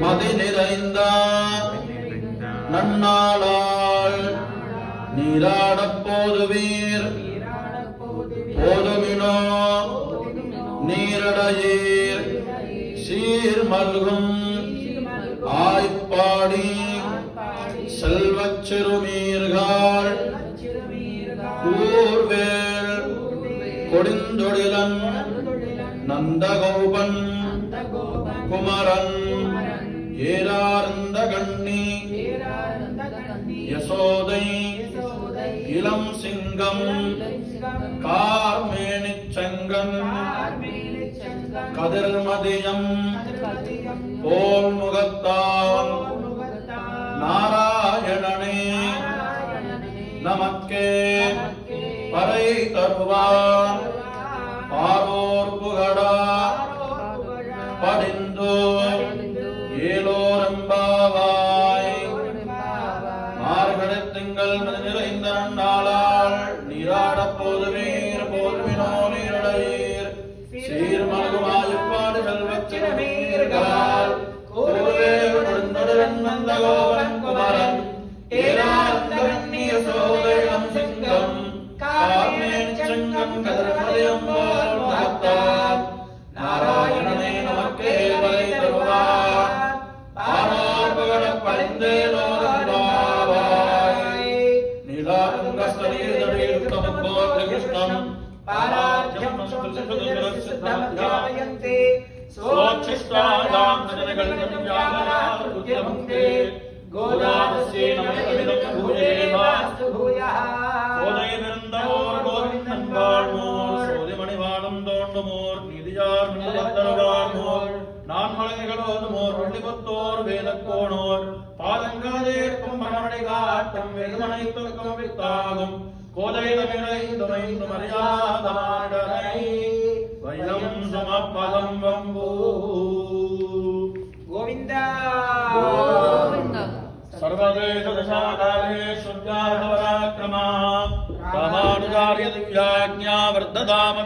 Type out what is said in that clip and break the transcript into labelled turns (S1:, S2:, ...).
S1: மதி நிறைந்த நன்னாளால் நீராடப் போதுவீர் போதுமினோ நீரடையீர் சீர் மல்கும் ஆய்ப்பாடி செல்வச் சிறுமீர்கள் கூர்வேல் கொடிந்தொழிலன் நந்தகோபன் குமரன் ஏரார்ந்த கண்ணி யசோதை இளம் சிங்கம் கார்மேனிச் செங்கன் கதிர்மதியம் போல் முகத்தான் நாராயணனே நமக்கே பறை தருவான் பாரோர் புகழா படிந்தோ ஏலோரம்பாவாய் மார்கழித் திங்கள் நிறைந்த நன்னாளால் நீராடப் போதுவீர் போதுவினோ நீரடையீர் சீர்மல்குமாய்ப்பாடு செல்வச் சிறுமீர்கள் கூர்வேல் கொடிந்தொழிலன் நந்தகோபன் குமரன் ஏரார்ந்த கண்ணி யசோதை இளம் சிங்கம் கார்மேனிச் செங்கன் கதிர்மதியம் போல் முகத்தான் நாராயணனே நமக்கே பறை தருவான் பாரோர் புகழப் படிந்தேலோரம்பாவாய் நீலாரங்கஸ்தலீதழீர் தமப்போர் கிருஷ்ணம் பாரார்ஜம் சித்தமத்யாயந்தே சோச்சிஷ்டாயாம் ஜனகள் ஜாகரார் உத்யமந்தே கோதானஸ்யே நமஸ்தமிதம் பூஜேவாஸ்து பூயः கோதையிருந்தோர் கோவிந்தன் வாழ்மோர் சோதிமணிவானம் தோண்டுமோர் நீதியார் மின்னலத்தருவார்மோர் நான்மலைகளோதுமோர் வள்ளிபுத்தோர் வேதக்கோணோர் பாதங்காதேற்கும் மனமடை காட்டும் வெகுமனை துறக்கும் வித்தாகும் கோதை தமிழைந்து மரியாதமாடனை வைரம் சமப்பதம் வம்பூ கோவிந்தா सर्वदेश दशाकालेषु पराक्रमा रामानुजार्य दिव्याज्ञा वर्धताम